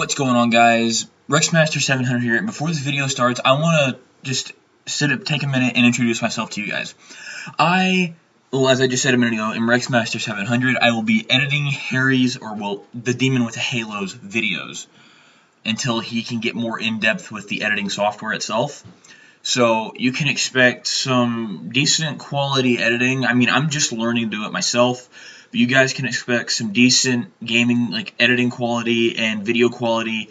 What's going on, guys? Rexmaster700 here. Before this video starts, I want to just take a minute and introduce myself to you guys. As I just said a minute ago, am Rexmaster700. I will be editing Harry's, the Demon with the Halo's videos until he can get more in-depth with the editing software itself. So you can expect some decent quality editing. I mean, I'm just learning to do it myself. But you guys can expect some decent gaming, like editing quality and video quality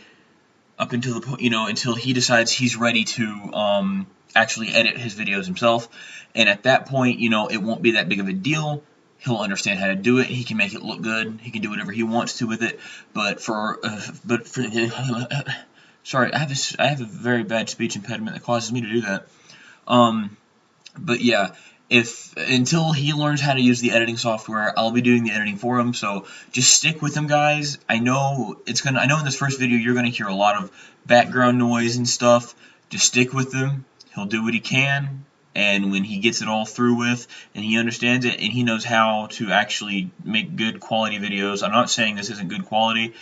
up until the point, until he decides he's ready to actually edit his videos himself. And at that point, it won't be that big of a deal. He'll understand how to do it. He can make it look good. He can do whatever he wants to with it. Sorry, I have a very bad speech impediment that causes me to do that. But yeah. Until he learns how to use the editing software, I'll be doing the editing for him, so just stick with him, guys. I know in this first video you're gonna hear a lot of background noise and stuff. Just stick with him. He'll do what he can, and when he gets it all through with, and he understands it, and he knows how to actually make good quality videos. I'm not saying this isn't good quality,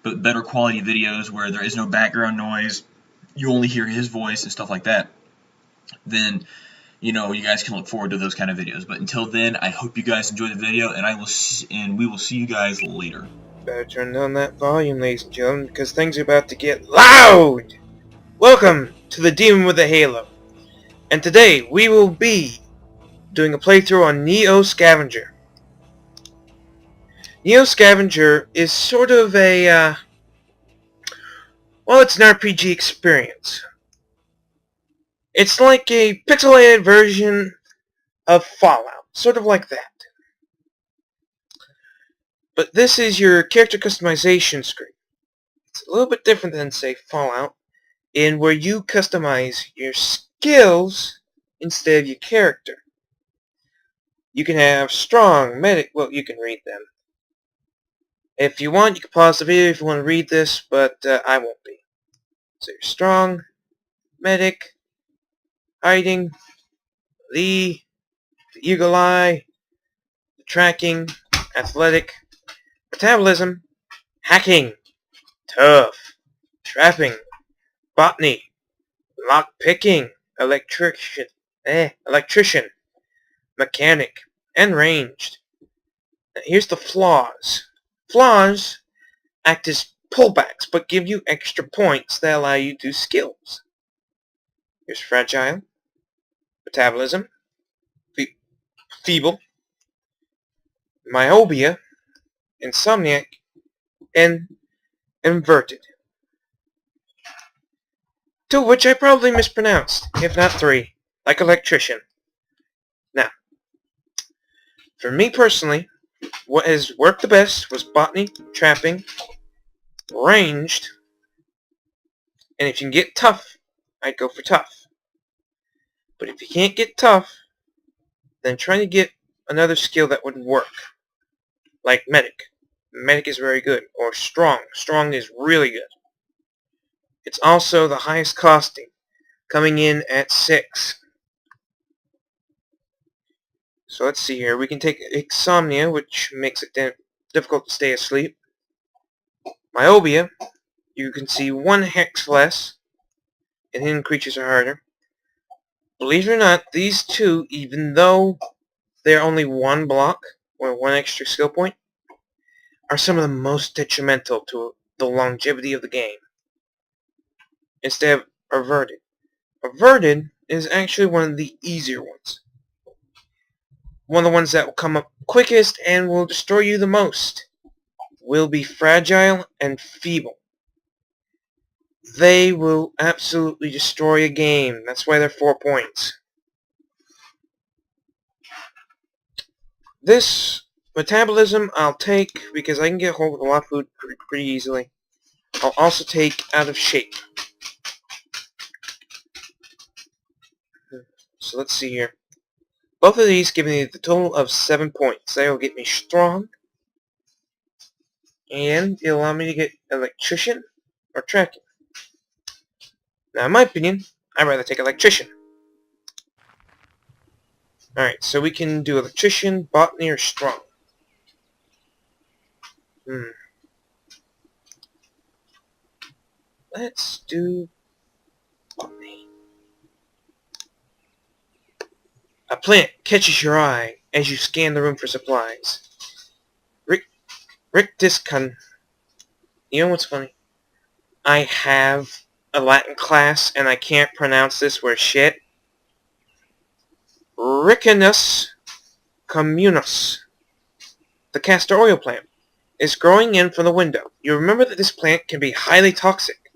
but better quality videos where there is no background noise, you only hear his voice and stuff like that, then you guys can look forward to those kind of videos. But until then, I hope you guys enjoy the video, and we will see you guys later. Better turn down that volume, ladies and gentlemen, because things are about to get loud! Welcome to the Demon with the Halo. And today, we will be doing a playthrough on Neo Scavenger. Neo Scavenger is sort of a, well, it's an RPG experience. It's like a pixelated version of Fallout, sort of like that. But this is your character customization screen. It's a little bit different than, say, Fallout, in where you customize your skills instead of your character. You can have strong, medic, well, you can read them. If you want, you can pause the video if you want to read this, but I won't be. So you're strong, medic, hiding, the eagle eye, the tracking, athletic, metabolism, hacking, tough, trapping, botany, lock picking, electrician, mechanic, and ranged. Now here's the flaws. Flaws act as pullbacks, but give you extra points that allow you to do skills. Here's fragile, metabolism, feeble, myopia, insomniac, and inverted. Two of which I probably mispronounced, if not three, like electrician. Now, for me personally, what has worked the best was botany, trapping, ranged, and if you can get tough, I'd go for tough. But if you can't get tough, then try to get another skill that would work. Like medic. Medic is very good. Or strong. Strong is really good. It's also the highest costing, coming in at 6. So let's see here. We can take insomnia, which makes it difficult to stay asleep. Myopia, you can see 1 hex less, and hidden creatures are harder. Believe it or not, these two, even though they're only 1 block, or 1 extra skill point, are some of the most detrimental to the longevity of the game. Instead of averted. Averted is actually one of the easier ones. One of the ones that will come up quickest and will destroy you the most will be fragile and feeble. They will absolutely destroy a game. That's why they're 4 points. This metabolism I'll take because I can get hold of a lot of food pretty easily. I'll also take out of shape. So let's see here. Both of these give me the total of 7 points. They will get me strong. And it'll allow me to get electrician or tracking. Now, in my opinion, I'd rather take electrician. Alright, so we can do electrician, botany, or strong. let's do botany. A plant catches your eye as you scan the room for supplies. Rictuscun. You know what's funny? I have a Latin class and I can't pronounce this word shit. Ricinus communis. The castor oil plant is growing in from the window. You remember that this plant can be highly toxic,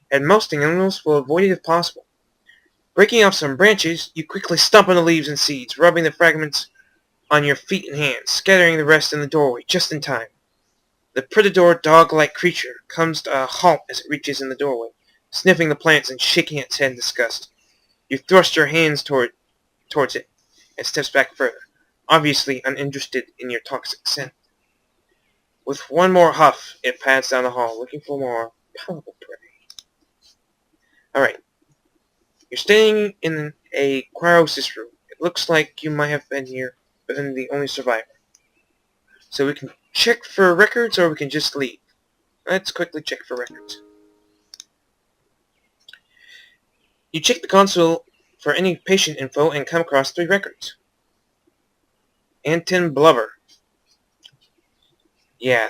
and most animals will avoid it if possible. Breaking off some branches, you quickly stomp on the leaves and seeds, rubbing the fragments on your feet and hands, scattering the rest in the doorway just in time. The predator dog-like creature comes to a halt as it reaches in the doorway, sniffing the plants and shaking its head in disgust. You thrust your hands towards it and steps back further, obviously uninterested in your toxic scent. With one more huff, it pads down the hall, looking for more palatable prey. Alright. You're staying in a cryosis room. It looks like you might have been here, but then the only survivor. So we can check for records, or we can just leave. Let's quickly check for records. You check the console for any patient info and come across 3 records. Anton Blubber. Yeah,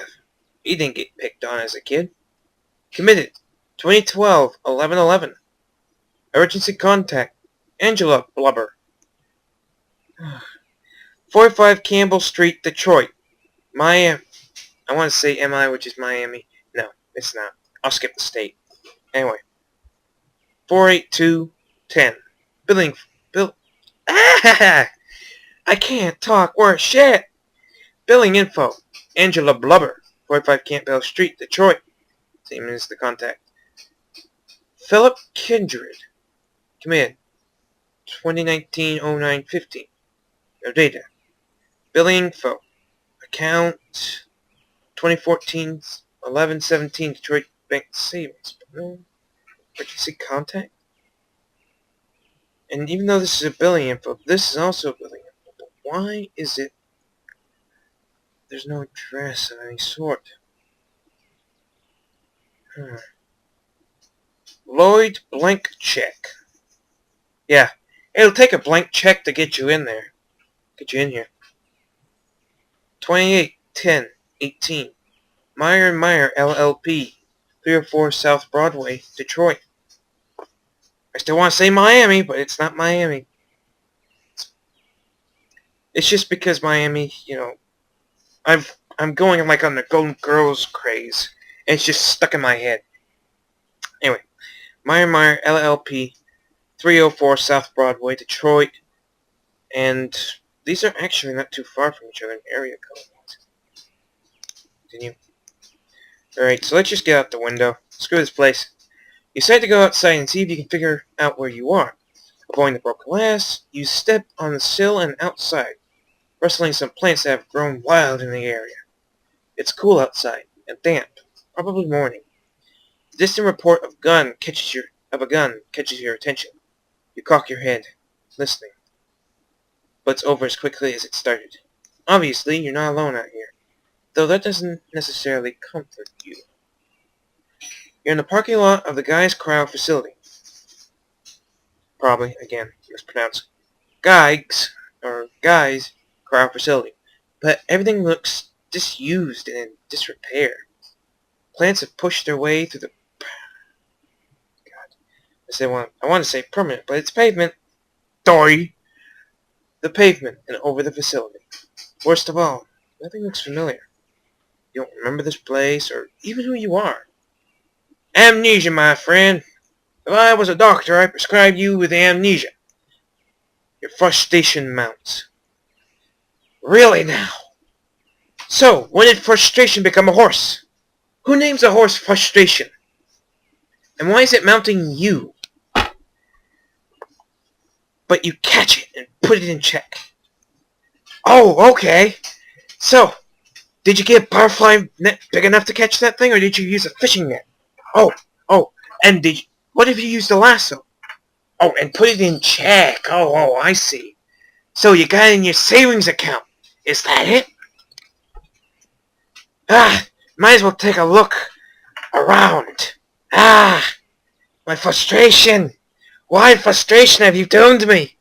he didn't get picked on as a kid. Committed. 2012, 11/11. Emergency contact. Angela Blubber. 45 Campbell Street, Detroit. I want to say MI, which is Miami. No, it's not. I'll skip the state. Anyway. 48210. Bill. Ah! I can't talk worse shit. Billing info. Angela Blubber. 45 Campbell Street, Detroit. Same as the contact. Philip Kindred. Come in. 2019-09-15. No data. Billing info. Account 2014-11-17 Detroit Bank Savings. Emergency contact? And even though this is a billing info, this is also a billing info. But why is it there's no address of any sort? Lloyd blank check. Yeah, it'll take a blank check to get you in there. Get you in here. 28-10-18. Meyer & Meyer LLP. 304 South Broadway, Detroit. I still want to say Miami, but it's not Miami. It's just because Miami, you know, I'm going like on the Golden Girls craze. And it's just stuck in my head. Anyway, Meyer & Meyer LLP, 304 South Broadway, Detroit. And these are actually not too far from each other in area code. Continue. Alright, so let's just get out the window. Screw this place. You decide to go outside and see if you can figure out where you are. Avoiding the broken glass, you step on the sill and outside, rustling some plants that have grown wild in the area. It's cool outside, and damp, probably morning. The distant report of a gun catches your attention. You cock your head, listening. But it's over as quickly as it started. Obviously, you're not alone out here, though that doesn't necessarily comfort you. You're in the parking lot of the Guy's Cryo facility. Probably, again, mispronounced. Guy's Cryo facility. But everything looks disused and in disrepair. Plants have pushed their way through the... God. I want to say permanent, but it's pavement. Dory! The pavement and over the facility. Worst of all, nothing looks familiar. You don't remember this place or even who you are. Amnesia, my friend. If I was a doctor, I'd prescribe you with amnesia. Your frustration mounts. Really now? So, when did frustration become a horse? Who names a horse frustration? And why is it mounting you? But you catch it and put it in check. Oh, okay. So, did you get a butterfly net big enough to catch that thing, or did you use a fishing net? Oh, and what if you used a lasso? Oh, and put it in check. Oh, I see. So you got it in your savings account. Is that it? Might as well take a look around. Ah! My frustration! Why frustration have you doomed me?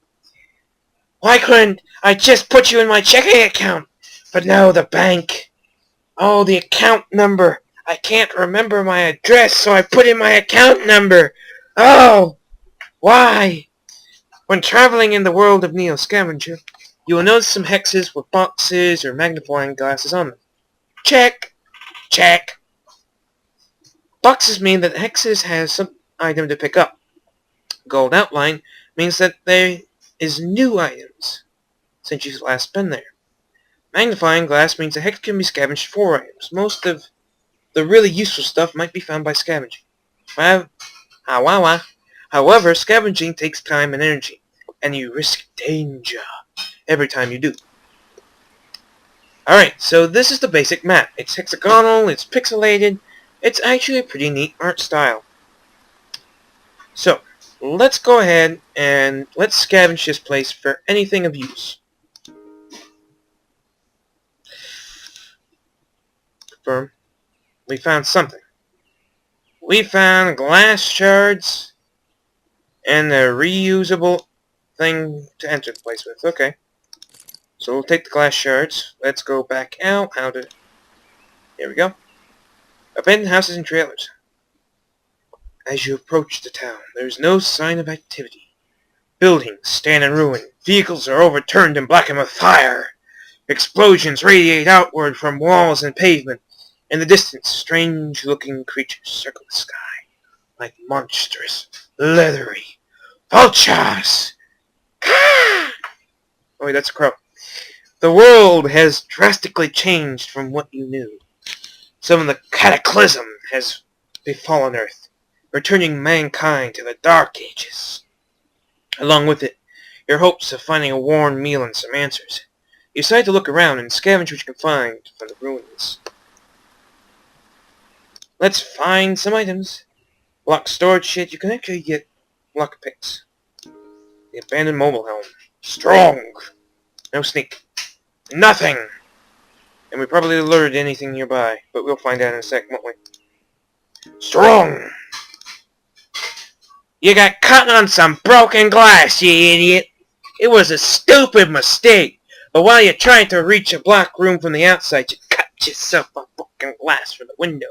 Why couldn't I just put you in my checking account? But no, the bank. Oh, the account number. I can't remember my address, so I put in my account number. Oh! Why? When traveling in the world of Neo Scavenger, you will notice some hexes with boxes or magnifying glasses on them. Check! Check! Boxes mean that hexes has some item to pick up. Gold outline means that there is new items since you've last been there. Magnifying glass means a hex can be scavenged for items. Most of the really useful stuff might be found by scavenging. However, scavenging takes time and energy, and you risk danger every time you do. Alright, so this is the basic map. It's hexagonal, it's pixelated, it's actually a pretty neat art style. So, let's go ahead and let's scavenge this place for anything of use. Confirm. We found something. We found glass shards and the reusable thing to enter the place with. Okay. So we'll take the glass shards. Let's go back out. Here we go. Abandoned houses and trailers. As you approach the town, there is no sign of activity. Buildings stand in ruin. Vehicles are overturned and blackened with fire. Explosions radiate outward from walls and pavement. In the distance, strange-looking creatures circle the sky like monstrous, leathery vultures. Oh wait, that's a crow. The world has drastically changed from what you knew. Some of the cataclysm has befallen Earth, returning mankind to the Dark Ages. Along with it, your hopes of finding a warm meal and some answers. You decide to look around and scavenge what you can find from the ruins. Let's find some items. Block storage shit. You can actually get block picks. The abandoned mobile home. Strong. No sneak. Nothing. And we probably lured anything nearby, but we'll find out in a sec, won't we? Strong. You got caught on some broken glass, you idiot. It was a stupid mistake. But while you're trying to reach a block room from the outside, you cut yourself a broken glass from the window.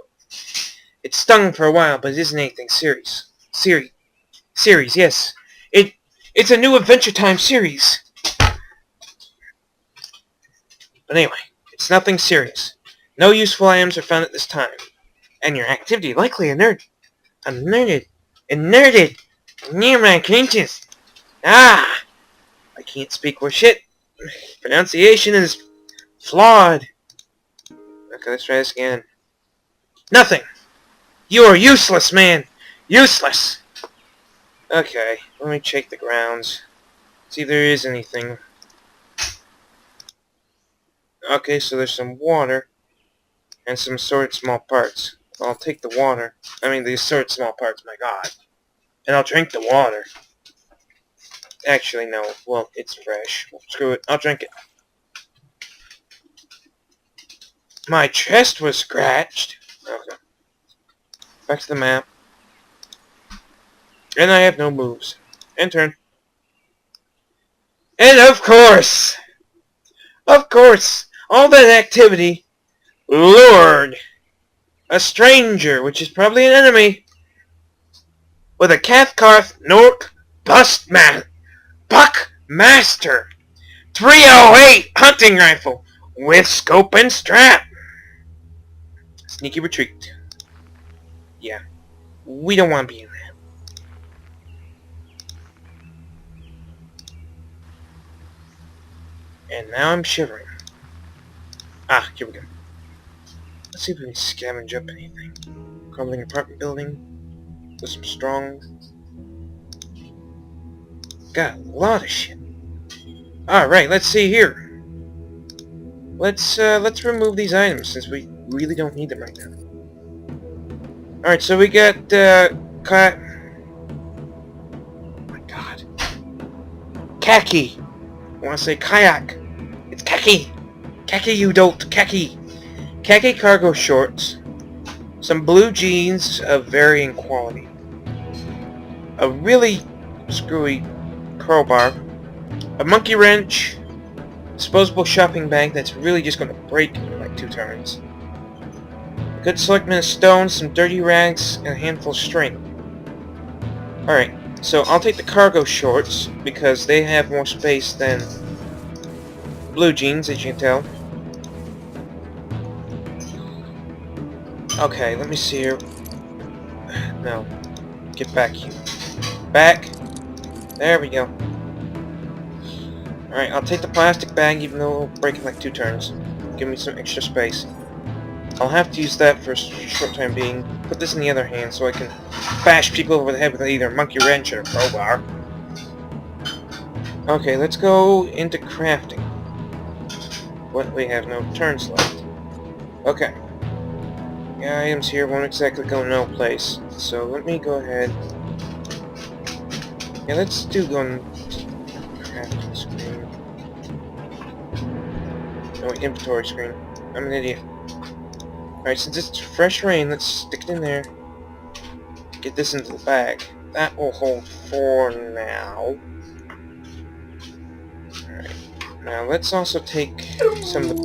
It stung for a while, but it isn't anything serious. Series, yes. It's a new Adventure Time series. But anyway, it's nothing serious. No useful items are found at this time. And your activity likely alerted near my acquaintance. I can't speak worth shit. Pronunciation is flawed. Okay, let's try this again. Nothing. You are useless, man. Useless. Okay, let me check the grounds. See if there is anything. Okay, so there's some water and some assorted small parts. I'll take the water. The assorted small parts, my god. And I'll drink the water. Actually, no. Well, it's fresh. Screw it. I'll drink it. My chest was scratched. Okay. Back to the map. And I have no moves. And turn. And of course, all that activity lured a stranger, which is probably an enemy, with a Cathcart Nork Buckmaster 308 hunting rifle with scope and strap. Sneaky retreat. Yeah, we don't want to be in that. And now I'm shivering. Here we go. Let's see if we can scavenge up anything. Crumbling apartment building with some strong. Got a lot of shit. Alright, let's see here. Let's remove these items since we really don't need them right now. Alright, so we got oh my god. Khaki. I want to say kayak. It's khaki. Khaki, you dolt. Khaki. Khaki cargo shorts. some blue jeans of varying quality, a really screwy crowbar, a monkey wrench, disposable shopping bag that's really just going to break in like 2 turns, a good selection of stones, some dirty rags, and a handful of string. Alright, so I'll take the cargo shorts because they have more space than blue jeans, as you can tell. Okay, let me see here. No. Get back here. Back. There we go. Alright, I'll take the plastic bag even though it'll break in like 2 turns. Give me some extra space. I'll have to use that for a short time being. Put this in the other hand so I can bash people over the head with either a monkey wrench or a crowbar. Okay, let's go into crafting. What? We have no turns left. Okay. The items here won't exactly go no place. So let me go ahead. Yeah, let's do go on crafting screen. No, inventory screen. I'm an idiot. Alright, since it's fresh rain, let's stick it in there. Get this into the bag. That will hold 4 now. Alright. Now let's also take some of the...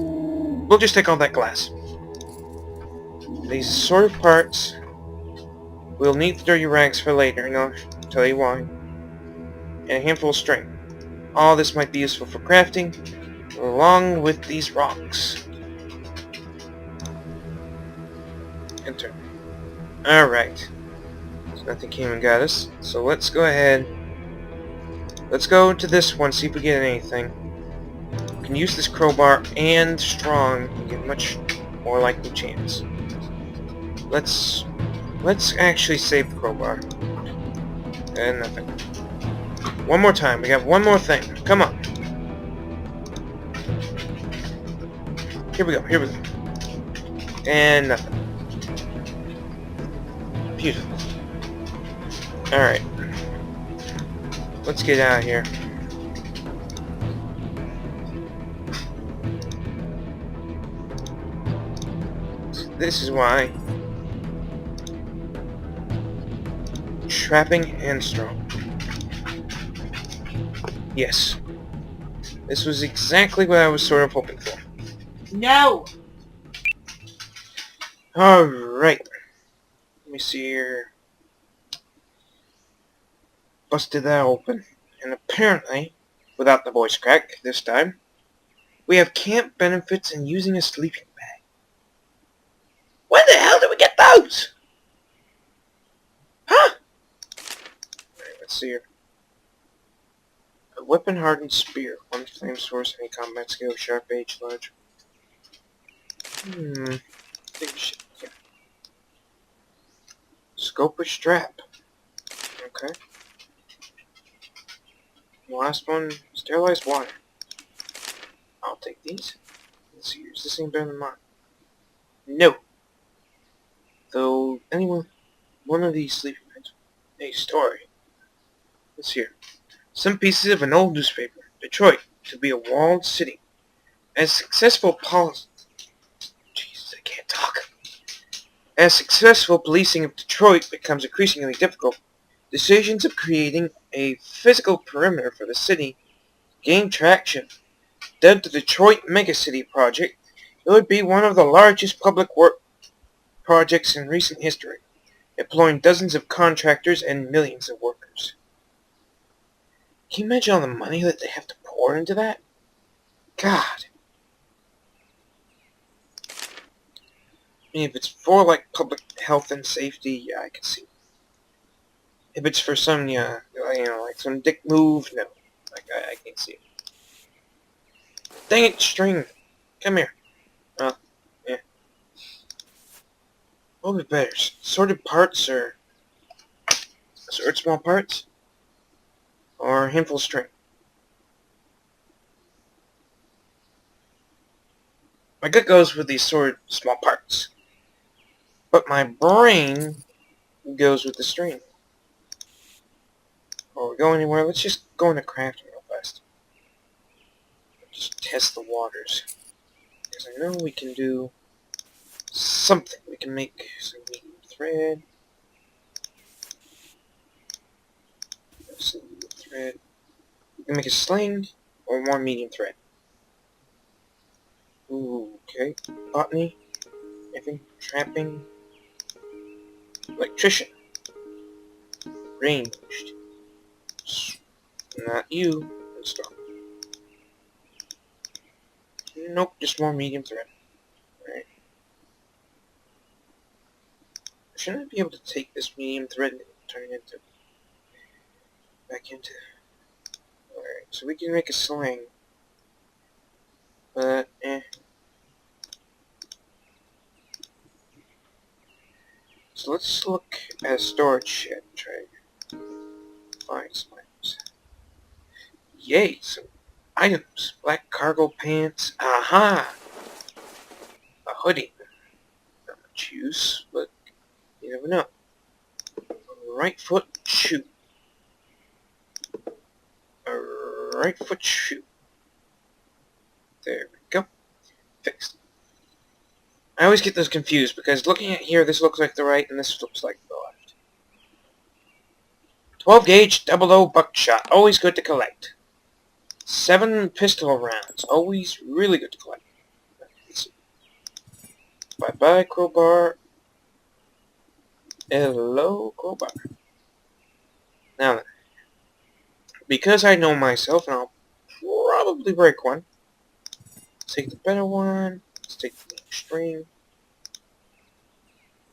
We'll just take all that glass. These sort of parts. We'll need the dirty rags for later, and I'll tell you why. And a handful of string. All this might be useful for crafting, along with these rocks. Enter. Alright. So nothing came and got us. So let's go ahead. Let's go to this one, see if we get anything. We can use this crowbar and strong and get much more likely chance. Let's actually save the crowbar. And nothing. One more time. We got one more thing. Come on. Here we go. Here we go. And nothing. Beautiful. Alright. Let's get out of here. This is why trapping and strong. Yes. This was exactly what I was sort of hoping for. No! Alright. Let me see here. Busted that open. And apparently, without the voice crack this time, we have camp benefits and using a sleeping bag. When the hell did we get those? Huh? Alright, let's see here. A weapon-hardened spear. 1 flame source, any combat skill, sharp edge, large. I think we should, yeah. Scope or strap. Okay. The last one, sterilized water. I'll take these. Let's see, is this any better than mine? No. Though, anyone, one of these sleeping bags. A story. Let's hear. Some pieces of an old newspaper. Detroit, to be a walled city. As successful policy... Jesus, I can't talk. As successful policing of Detroit becomes increasingly difficult, decisions of creating a physical perimeter for the city gain traction. Dubbed the Detroit Megacity Project, it would be one of the largest public work projects in recent history, employing dozens of contractors and millions of workers. Can you imagine all the money that they have to pour into that? God. I mean, if it's for, like, public health and safety, yeah, I can see. If it's for some, yeah, you know, like some dick move, no. Like, I can't see it. Dang it, string. Come here. Oh, yeah. What would be better? Sorted parts or... Sorted small parts? Or a handful of string? My gut goes with these sorted small parts. But my brain goes with the string. Before we go anywhere, let's just go into crafting real fast. Just test the waters. Because I know we can do something we can make some medium thread. Some medium thread. We can make a sling or more medium thread. Ooh, okay. Botany. I think trapping. Electrician. Ranged. Not you. Install. Nope, just more medium thread. Alright. Shouldn't I be able to take this medium thread and turn it back into... Alright, so we can make a sling. But, So let's look at a storage shed. Try to find some items. Yay, some items. Black cargo pants. Aha! A hoodie. Not much use, but you never know. Right foot shoe. A right foot shoe. There we go. Fixed. I always get those confused because looking at here, this looks like the right and this looks like the left. 12 gauge 00 buckshot. Always good to collect. 7 pistol rounds. Always really good to collect. Let's see. Bye-bye, crowbar. Hello, crowbar. Now then. Because I know myself, and I'll probably break one. Let's take the better one. Let's take the string.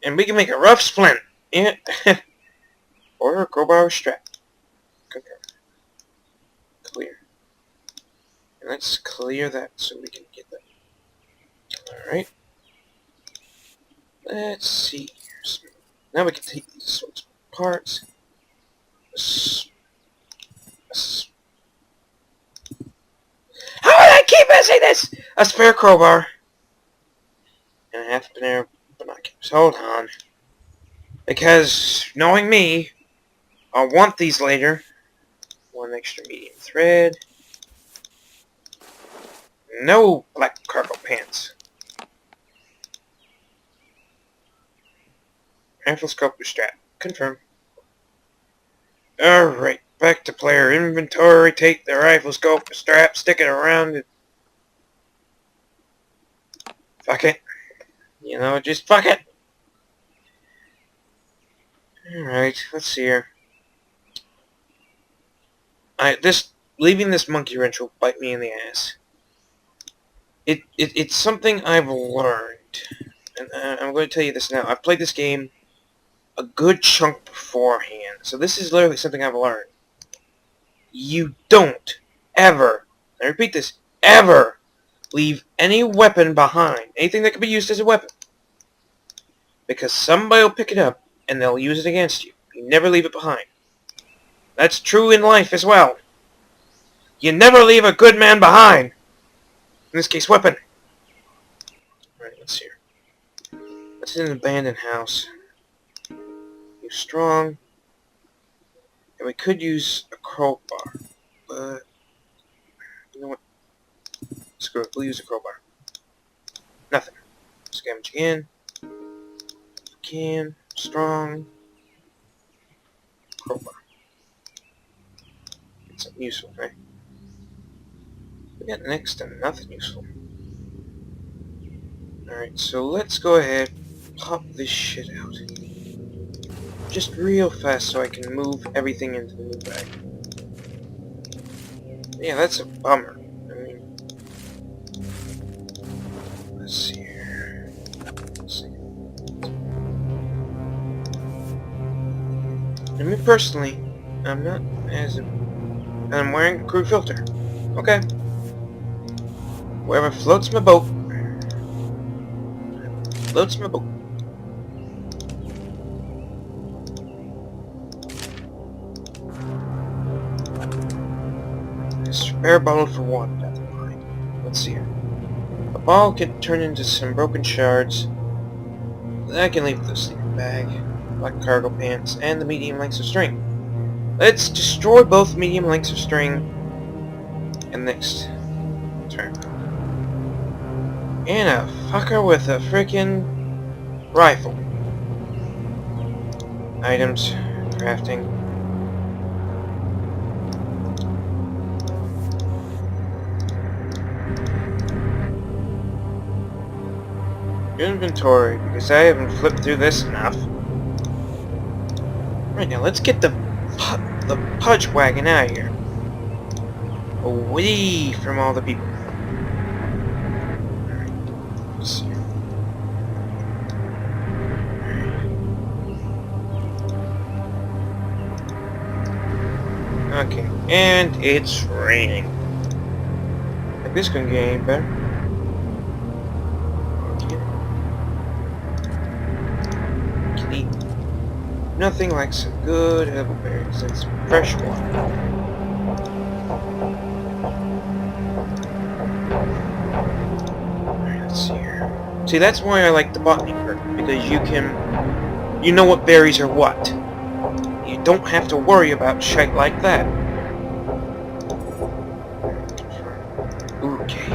And we can make a rough splint. Yeah. Or a crowbar strap. Confirm. Clear. And let's clear that so we can get that. Alright. Let's see. Now we can take these sorts of parts. How did I keep missing this? A spare crowbar. And a half a pair of binoculars. Hold on. Because, knowing me, I'll want these later. One extra medium thread. No black cargo pants. Rifle scope strap. Confirm. Alright, back to player inventory. Take the rifle scope strap, stick it around it. Fuck it. You know, just fuck it. Alright, let's see here. Leaving this monkey wrench will bite me in the ass. It's something I've learned. And I'm going to tell you this now. I've played this game a good chunk beforehand. So this is literally something I've learned. You don't ever, I repeat this, ever leave any weapon behind. Anything that can be used as a weapon. Because somebody will pick it up and they'll use it against you. You never leave it behind. That's true in life as well. You never leave a good man behind. In this case, weapon. Alright, let's see here. That's in an abandoned house. Use strong. And we could use a crowbar. But, you know what? Screw it, we'll use a crowbar. Nothing. Scavenge again. Can. Strong. Crowbar. Get something useful, right? We got next to nothing useful. Alright, so let's go ahead, pop this shit out. Just real fast so I can move everything into the new bag. Yeah, that's a bummer. I mean, let's see here. Let's see. And me personally, I'm not as I'm wearing a crew filter. Okay. Wherever floats my boat. Floats my boat. A spare bottle for one down the line. Let's see here. A ball can turn into some broken shards. I can leave the sleeping bag, black cargo pants, and the medium lengths of string. Let's destroy both medium lengths of string and next turn. And a fucker with a frickin' Rifle. Items. Crafting. Inventory, because I haven't flipped through this enough. Right, now let's get the pudge wagon out of here. Away from all the people. Alright, let's see. Okay, and it's raining. Like this couldn't get any better. Can eat nothing like some good elderberries. It's fresh water. Alright, let's see here. See, that's why I like the botany perk, because you know what berries are what. You don't have to worry about shit like that. Okay,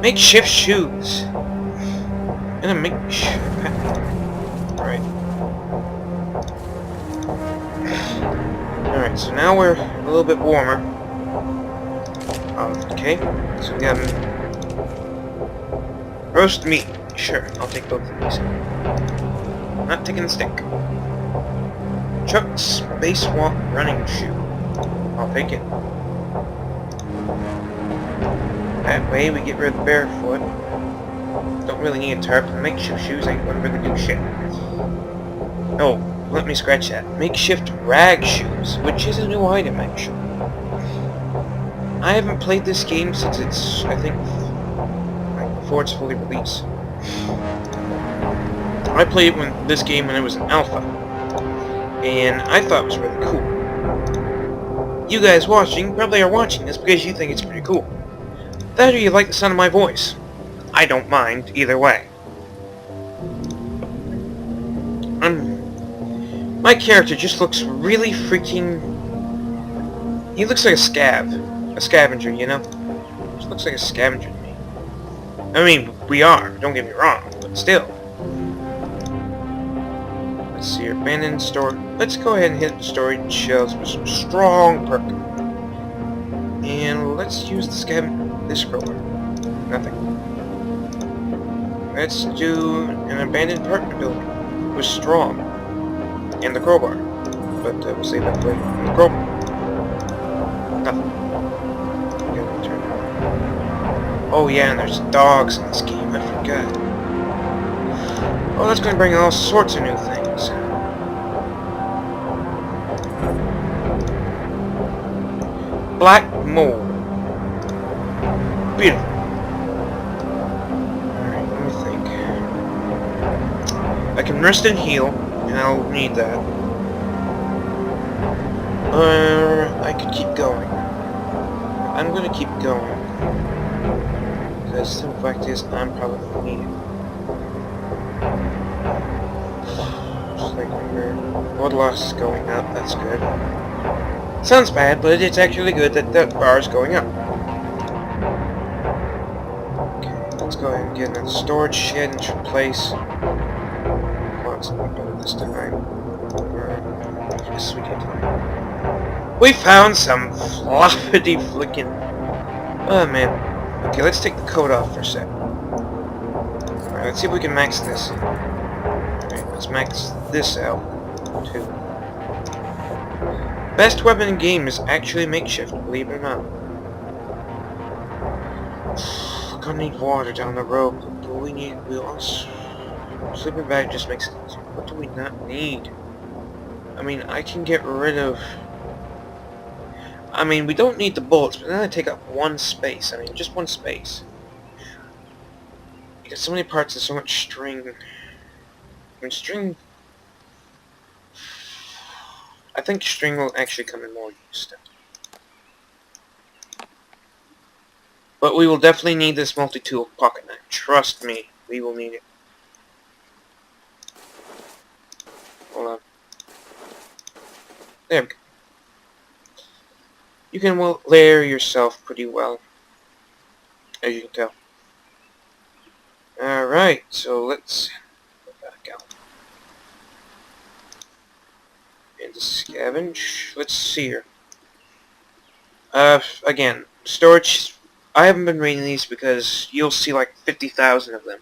makeshift shoes. And a makeshift hat. Right. Alright, so now we're a little bit warmer. Okay, so we got roast meat. Sure, I'll take both of these. Not taking the stick. Chuck spacewalk running shoe. I'll take it. That way we get rid of the barefoot. Don't really need a tarp. Makeshift shoes ain't gonna really do shit. Oh, let me scratch that. Makeshift rag shoes, which is a new item actually. I haven't played this game since it's, I think, like before it's fully released. I played this game when it was an alpha, and I thought it was really cool. You guys watching probably are watching this because you think it's pretty cool. That or you like the sound of my voice. I don't mind either way. My character just looks really freaking... He looks like a scavenger, you know? Just looks like a scavenger to me. I mean, we are, don't get me wrong, but still. Let's see here, abandoned store. Let's go ahead and hit the storage shelves with some strong perk. And let's use the this crowbar. Nothing. Let's do an abandoned apartment building with strong and the crowbar. But we'll save that for later. The crowbar. Nothing. Oh yeah, and there's dogs in this game, I forgot. Oh, that's going to bring all sorts of new things. Black mold. Beautiful. Alright, let me think. I can rest and heal, and I'll need that. I could keep going. I'm going to keep going. Because the fact is, I'm probably going to need it. Just like blood loss is going up, that's good. Sounds bad, but it's actually good that that bar is going up. Okay, let's go ahead and get another storage shed into place. Come on, something better this time. Yes, we did. We found some floppity flickin'. Oh man. Okay, let's take the coat off for a sec. Alright, let's see if we can max this. Alright, let's max this out, too. Best weapon in game is actually makeshift, believe it or not. Gonna need water down the road, but we also... Sleeping bag just makes it easier. What do we not need? I mean, I can get rid of... I mean, we don't need the bullets, but then I take up one space. I mean, just one space. Because so many parts and so much string. I mean, string... I think string will actually come in more use. But we will definitely need this multi-tool pocket knife. Trust me, we will need it. Hold on. There we go. You can layer yourself pretty well, as you can tell. Alright, so let's go back out. Into Scavenge. Let's see here. Again, storage. I haven't been reading these because you'll see like 50,000 of them.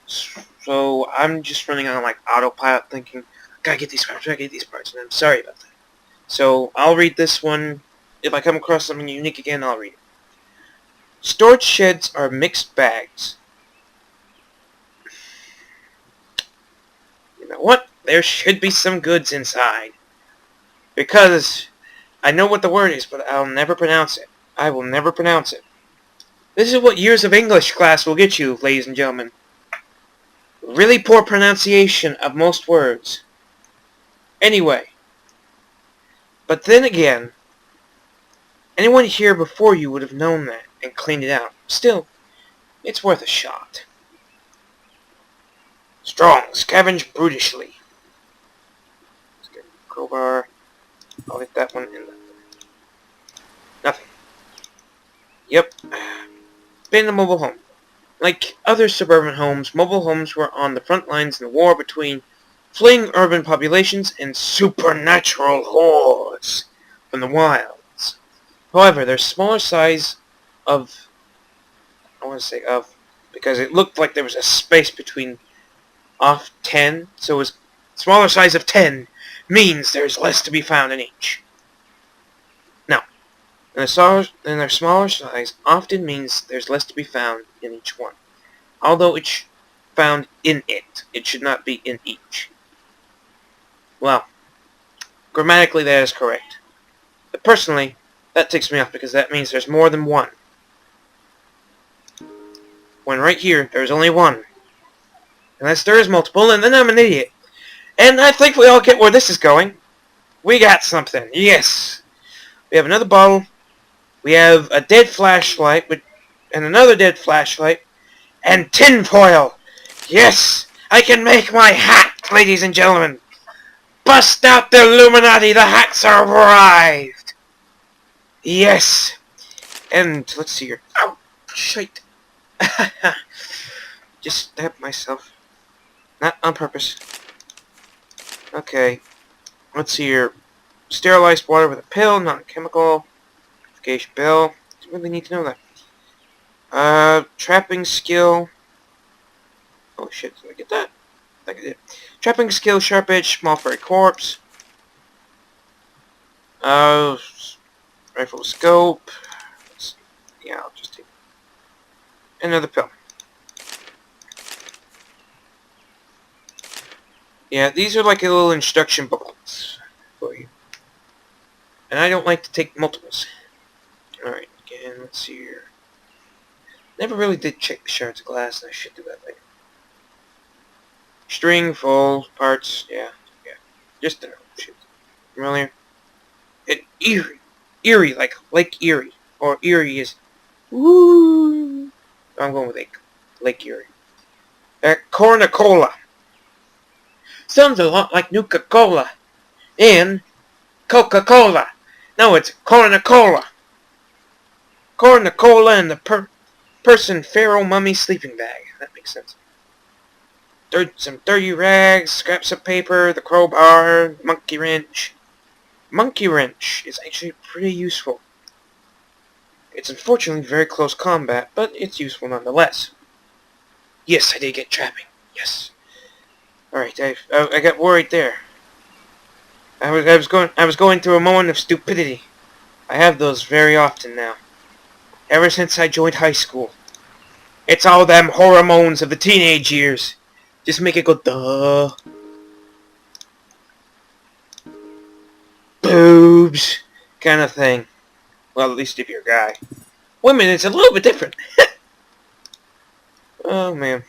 So I'm just running on like autopilot thinking, gotta get these parts, and I'm sorry about that. So I'll read this one. If I come across something unique again, I'll read it. Storage sheds are mixed bags. You know what? There should be some goods inside. Because I know what the word is, but I'll never pronounce it. I will never pronounce it. This is what years of English class will get you, ladies and gentlemen. Really poor pronunciation of most words. Anyway. But then again, anyone here before you would have known that and cleaned it out. Still, it's worth a shot. Strong, scavenge brutishly. Let's get a crowbar. I'll hit that one and that one. Nothing. Yep. Been a mobile home. Like other suburban homes, mobile homes were on the front lines in the war between fleeing urban populations and supernatural hordes from the wilds. However, their smaller size of... I want to say of, because it looked like there was a space between off 10, so it was smaller size of 10 means there's less to be found in each. Now, and their smaller size often means there's less to be found in each one. Although it's found in it. It should not be in each. Well, grammatically that is correct. But personally, that ticks me off because that means there's more than one. When right here, there's only one. Unless there is multiple, and then I'm an idiot. And I think we all get where this is going. We got something. Yes. We have another bottle. We have a dead flashlight, and another dead flashlight, and tinfoil. Yes. I can make my hat, ladies and gentlemen. Bust out the Illuminati. The hats are arrived. Yes. And let's see here. Ow. Shite. Just stabbed myself. Not on purpose. Okay. Let's see here. Sterilized water with a pill, non-chemical. Purification pill. Don't really need to know that. Trapping skill. Oh shit, did I get that? I think I did. Trapping skill, sharp edge, small furry corpse. Rifle scope. Yeah, I'll just take another pill. Yeah, these are like a little instruction booklets for you. And I don't like to take multiples. Alright, again, let's see here. Never really did check the shards of glass, and I should do that later. String, full, parts, yeah. Just to know. Shit. Familiar? And Erie, like Lake Erie. Or Erie is... Woo! I'm going with Lake Erie. Cornucola. Sounds a lot like Nuka-Cola. And Coca-Cola. No, it's Cornucola. Cornucola and the person pharaoh mummy sleeping bag. That makes sense. Some dirty rags, scraps of paper, the crowbar, monkey wrench. Monkey wrench is actually pretty useful. It's unfortunately very close combat, but it's useful nonetheless. Yes, I did get trapping. Yes. Alright, I got worried there. I was going through a moment of stupidity. I have those very often now. Ever since I joined high school. It's all them hormones of the teenage years. Just make it go duh. Boobs. Kind of thing. Well, at least if you're a guy. Women, it's a little bit different. Oh man.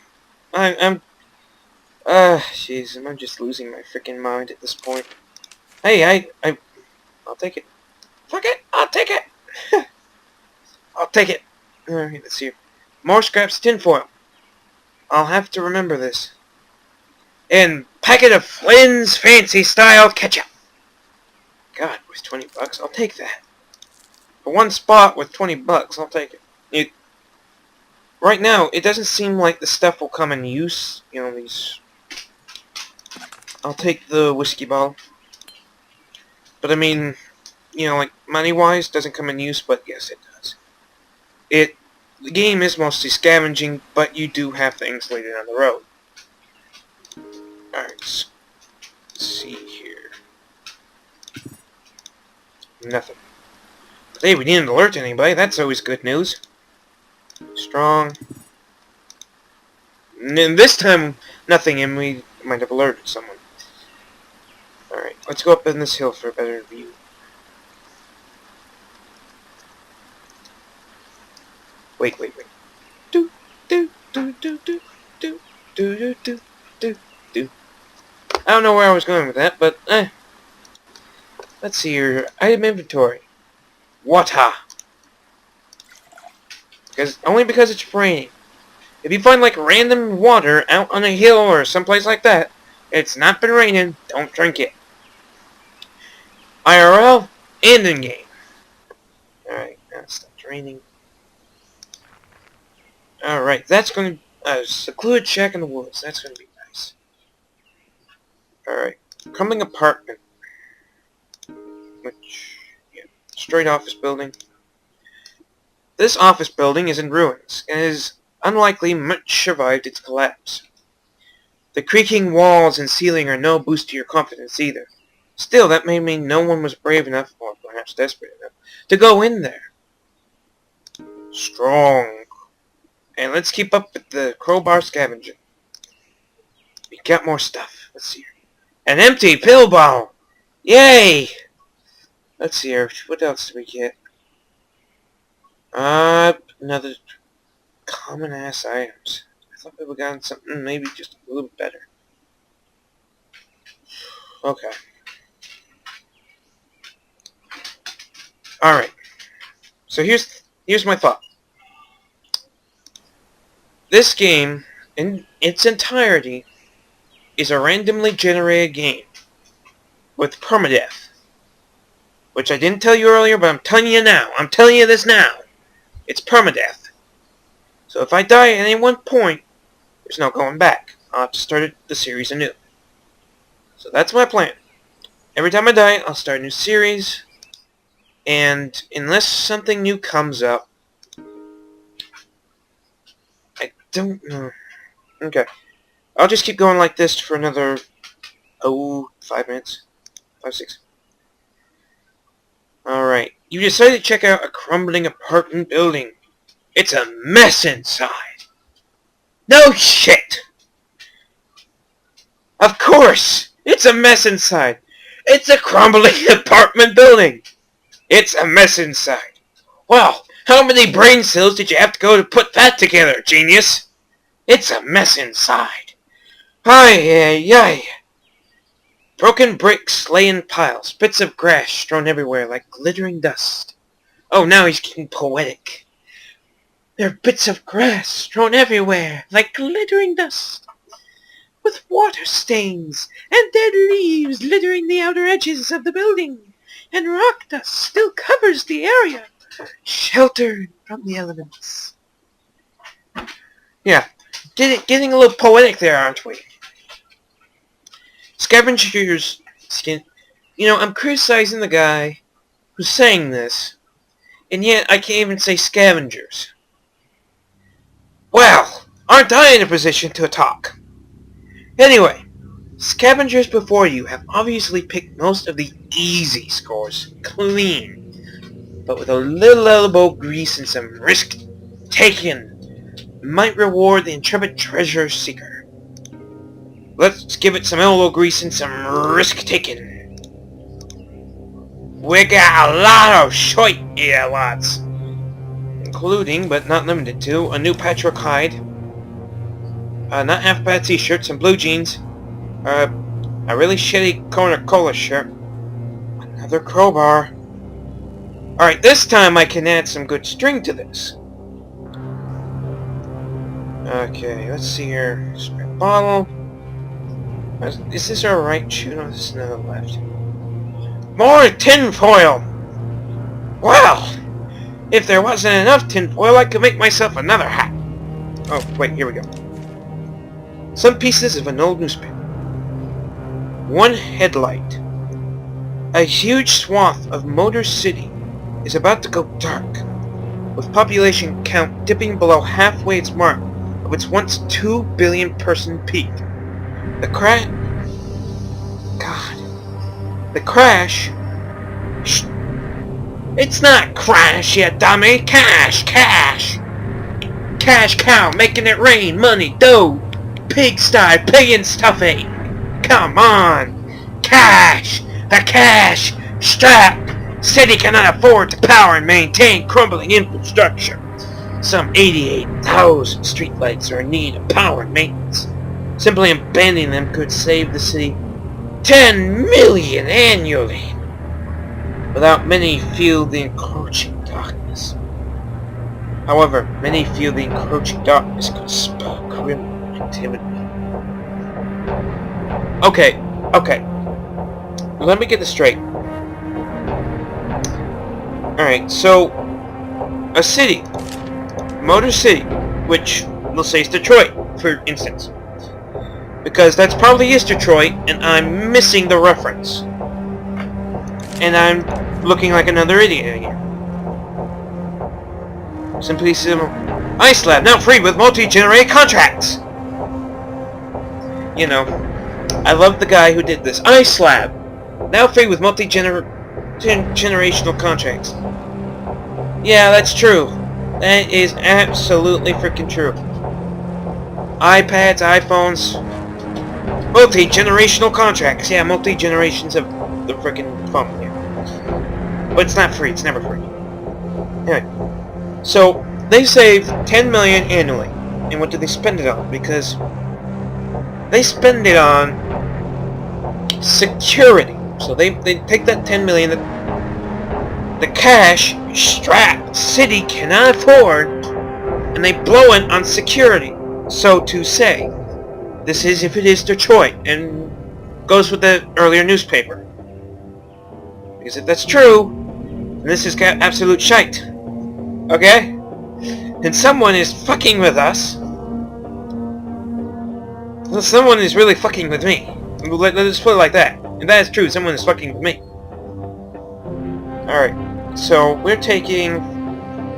Jeez, I'm just losing my freaking mind at this point. Hey, I'll take it. Fuck it, I'll take it. I'll take it. Alright, let's see. More scraps of tinfoil. I'll have to remember this. And packet of Flynn's fancy style ketchup. God, with 20 bucks, I'll take that. For one spot with 20 bucks, I'll take it. right now, it doesn't seem like the stuff will come in use. You know, these... I'll take the whiskey bottle. But I mean, you know, like, money-wise, doesn't come in use, but yes, it does. The game is mostly scavenging, but you do have things later down the road. Alright, let's see here. Nothing. Hey, we didn't alert anybody. That's always good news. Strong. And this time, nothing, and we might have alerted someone. Alright, let's go up in this hill for a better view. Wait. Do. I don't know where I was going with that, but let's see your item inventory. Water. Only because it's raining. If you find like random water out on a hill or someplace like that, it's not been raining, don't drink it. IRL and in game. Alright, now it stopped raining. Alright, that's going to... secluded shack in the woods. That's going to be nice. Alright, crumbling apartment. Which... yeah, straight office building. This office building is in ruins, and is unlikely much survived its collapse. The creaking walls and ceiling are no boost to your confidence either. Still, that may mean no one was brave enough, or perhaps desperate enough, to go in there. Strong. And let's keep up with the crowbar scavenging. We got more stuff. Let's see here. An empty pill bottle! Yay! Let's see here. What else do we get? Another common ass items. I thought we would have gotten something maybe just a little bit better. Okay. Alright. So here's my thought. This game, in its entirety, is a randomly generated game with permadeath. Which I didn't tell you earlier, but I'm telling you now. I'm telling you this now. It's permadeath. So if I die at any one point, there's no going back. I'll have to start the series anew. So that's my plan. Every time I die, I'll start a new series. And unless something new comes up, I don't know. Okay. I'll just keep going like this for another, 5 minutes. 5, 6. Alright. You decided to check out a crumbling apartment building. It's a mess inside. No shit! Of course! It's a mess inside. It's a crumbling apartment building. It's a mess inside. Well, how many brain cells did you have to go to put that together, genius? It's a mess inside. Ay. Broken bricks lay in piles, bits of grass strewn everywhere like glittering dust. Oh, now he's getting poetic. There are bits of grass strewn everywhere like glittering dust, with water stains and dead leaves littering the outer edges of the building, and rock dust still covers the area, sheltered from the elements. Yeah, getting a little poetic there, aren't we? Scavenger's skin. You know, I'm criticizing the guy who's saying this, and yet I can't even say scavengers. Well, aren't I in a position to talk? Anyway, scavengers before you have obviously picked most of the easy scores, clean, but with a little elbow grease and some risk taken might reward the intrepid treasure seeker. Let's give it some elbow grease and some risk taken. We got a lot of shite, yeah, lots. Including, but not limited to, a new patchwork hide, not half-bad t-shirt, some blue jeans, a really shitty Coca-Cola shirt, another crowbar. Alright, this time I can add some good string to this. Okay, let's see here. Spray bottle. Is this our right shoe? No, this is another left. More tinfoil! Well, if there wasn't enough tinfoil, I could make myself another hat. Oh, wait, here we go. Some pieces of an old newspaper. One headlight. A huge swath of Motor City is about to go dark, with population count dipping below halfway its mark of its once 2 billion person peak. The crash... God. The crash... It's not crash, you dummy! Cash! Cash! Cash cow, making it rain, money, dough, pigsty, paying stuffing. Come on! Cash! The cash! Strap! City cannot afford to power and maintain crumbling infrastructure. Some 88,000 streetlights are in need of power and maintenance. Simply abandoning them could save the city 10 million annually. Without many feel the encroaching darkness. However, many feel the encroaching darkness could spur criminal activity. Okay. Let me get this straight. Alright, so... a city. Motor City. Which, we'll say is Detroit, for instance. Because that's probably is Detroit, and I'm missing the reference. And I'm looking like another idiot here. Simply simple. Ice Lab, now free with multi-generate contracts! You know, I love the guy who did this. Ice Lab, now free with multi-generational contracts. Yeah, that's true. That is absolutely freaking true. iPads, iPhones, multi-generational contracts. Yeah, multi-generations of the freaking phone here. But it's not free. It's never free. Anyway. So, they save 10 million annually. And what do they spend it on? Because they spend it on security. So they take that 10 million, the cash strapped city cannot afford, and they blow it on security. So to say, this is if it is Detroit, and goes with the earlier newspaper. Because if that's true, then this is absolute shite. Okay? And someone is fucking with us. Well, someone is really fucking with me. Let's put it like that. And that is true, someone is fucking with me. Alright, so we're taking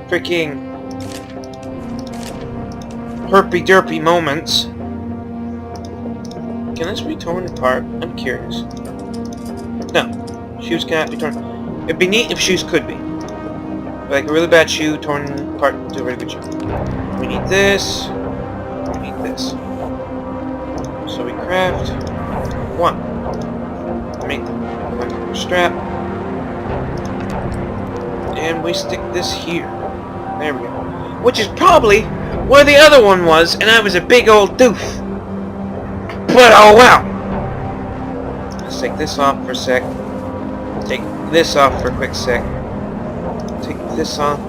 freaking herpy-derpy moments. Can this be torn apart? I'm curious. No, shoes cannot be torn. It'd be neat if shoes could be. Like a really bad shoe torn apart into a really good shoe. We need this. We need this. So we craft one. Make the strap. And we stick this here. There we go. Which is probably where the other one was, and I was a big old doof. But oh well. Let's take this off for a sec. Take this off for a quick sec. Take this off.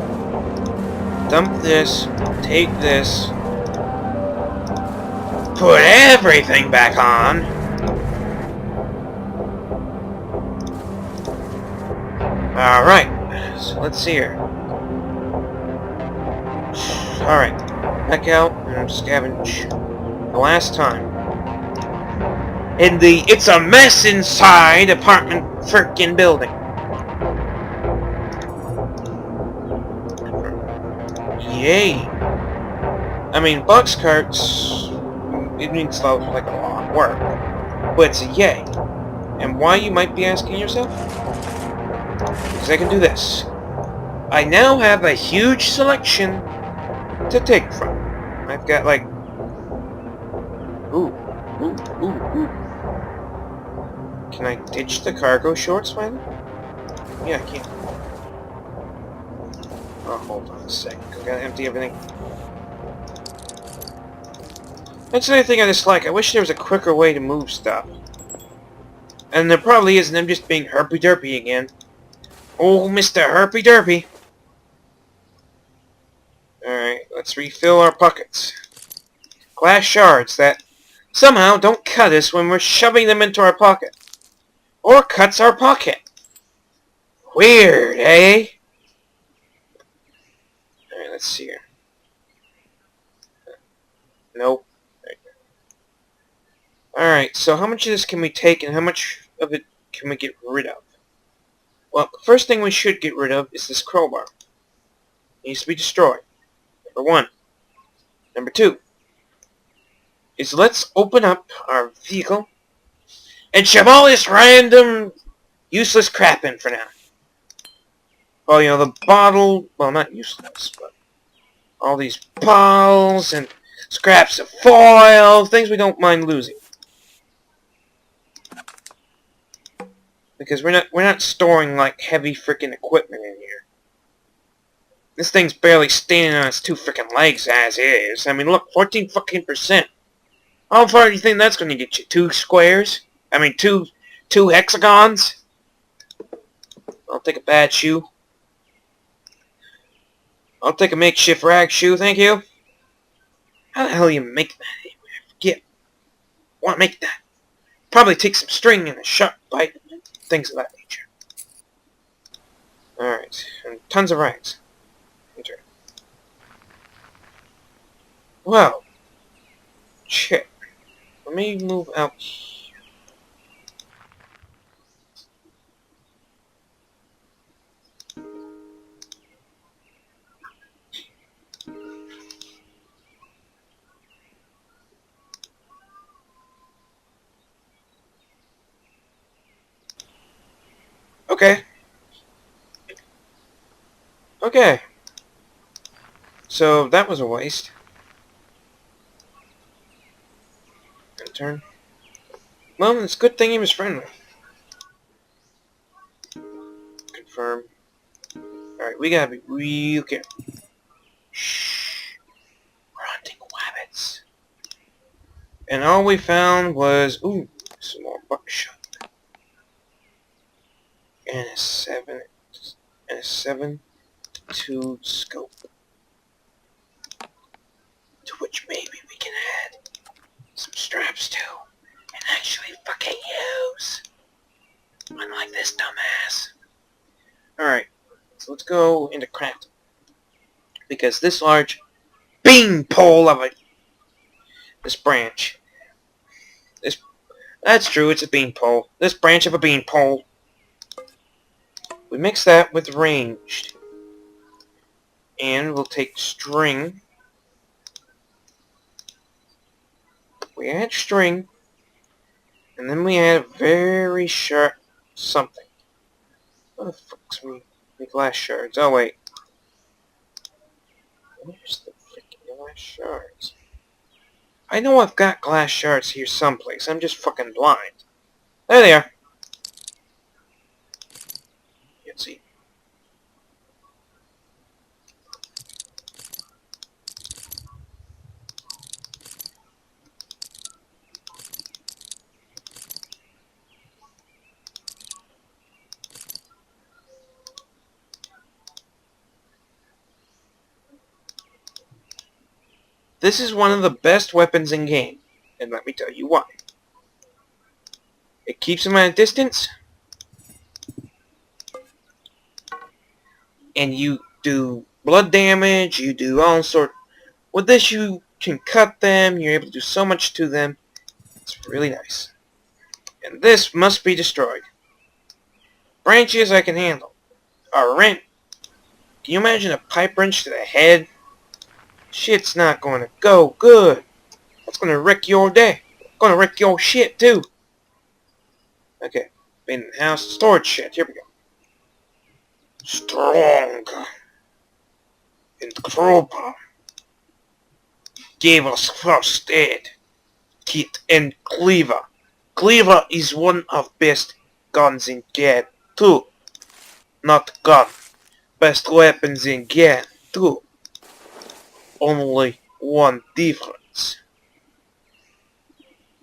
Dump this. Take this. Put everything back on. Alright. So let's see here. Alright. Back out and scavenge. The last time. In the It's a Mess Inside apartment frickin' building. Yay. I mean, box carts, it means like a lot of work, but it's a yay. And why, you might be asking yourself? Because I can do this. I now have a huge selection to take from. I've got like... Ooh. Can I ditch the cargo shorts, finally? Yeah, I can. Oh, hold on a sec. I gotta empty everything. That's another thing I dislike. I wish there was a quicker way to move stuff. And there probably isn't. I'm just being herpy-derpy again. Oh, Mr. Herpy-derpy. Alright, let's refill our pockets. Glass shards that somehow don't cut us when we're shoving them into our pocket. Or cuts our pocket. Weird, eh? Alright, let's see here. Nope. Alright, so how much of this can we take and how much of it can we get rid of? Well, the first thing we should get rid of is this crowbar. It needs to be destroyed. Number 1. Number 2 is let's open up our vehicle and shove all this random useless crap in for now. Oh, you know, the bottle, well, not useless, but all these bottles and scraps of foil, things we don't mind losing. Because we're not storing like heavy freaking equipment in here. This thing's barely standing on its 2 freaking legs as is. I mean, look, 14%. How far do you think that's going to get you? 2 squares? I mean, two hexagons? I'll take a bad shoe. I'll take a makeshift rag shoe, thank you. How the hell do you make that? I forget. Want to make that? Probably take some string and a sharp bite. Things of that nature. Alright. And tons of rags. Enter. Well. Shit. Let me move out here. Okay. Okay. So, that was a waste. Turn. Well, it's a good thing he was friendly. Confirm. Alright, we gotta be real careful. Shh. We're hunting rabbits. And all we found was, ooh, some more buckshot. And a 7.2 scope. To which maybe we can add some straps too. And actually fucking use. Unlike this dumbass. Alright, so let's go into crafting. Because this large beanpole of this branch. That's true, it's a beanpole. This branch of a beanpole. We mix that with ranged. And we'll take string. We add string. And then we add a very sharp something. What the fuck's the glass shards? Oh wait. Where's the freaking glass shards? I know I've got glass shards here someplace. I'm just fucking blind. There they are. You can see. This is one of the best weapons in game, and let me tell you why. It keeps them at a distance, and you do blood damage, you do all sort. With this you can cut them, you're able to do so much to them. It's really nice. And this must be destroyed. Branches I can handle. A wrench. Can you imagine a pipe wrench to the head? Shit's not going to go good. That's going to wreck your day. Going to wreck your shit, too. Okay. In the house. Storage shit. Here we go. Strong. And crowbar. Gave us first aid. Kit and cleaver. Cleaver is one of best guns in game, too. Not gun. Best weapons in game, too. Only one difference.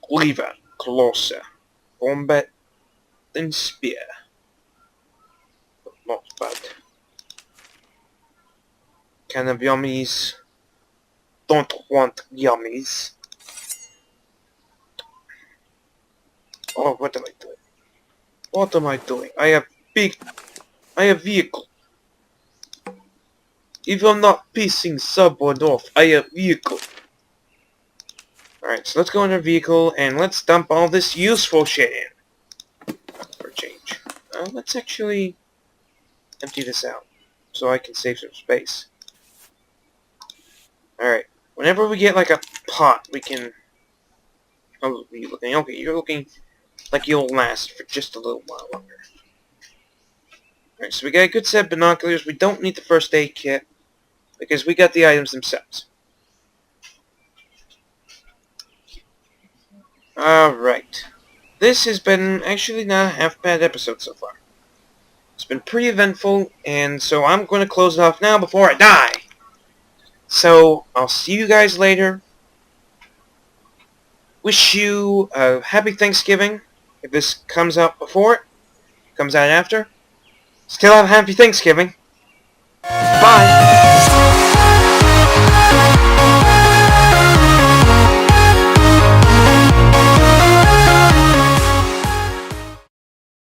Cleaver closer. Combat than spear. But not bad. Kind of yummies. Don't want yummies. Oh, what am I doing? What am I doing? I have vehicle. If I'm not pissing someone off, I have vehicle. Alright, so let's go in our vehicle and let's dump all this useful shit in. For a change. Let's actually empty this out so I can save some space. Alright, whenever we get like a pot, we can... Oh, you're looking... Okay, you're looking like you'll last for just a little while longer. Alright, so we got a good set of binoculars. We don't need the first aid kit because we got the items themselves. Alright. This has been actually not a half-bad episode so far. It's been pretty eventful, and so I'm going to close it off now before I die. So, I'll see you guys later. Wish you a happy Thanksgiving. If this comes out before it, comes out after. Still have a happy Thanksgiving.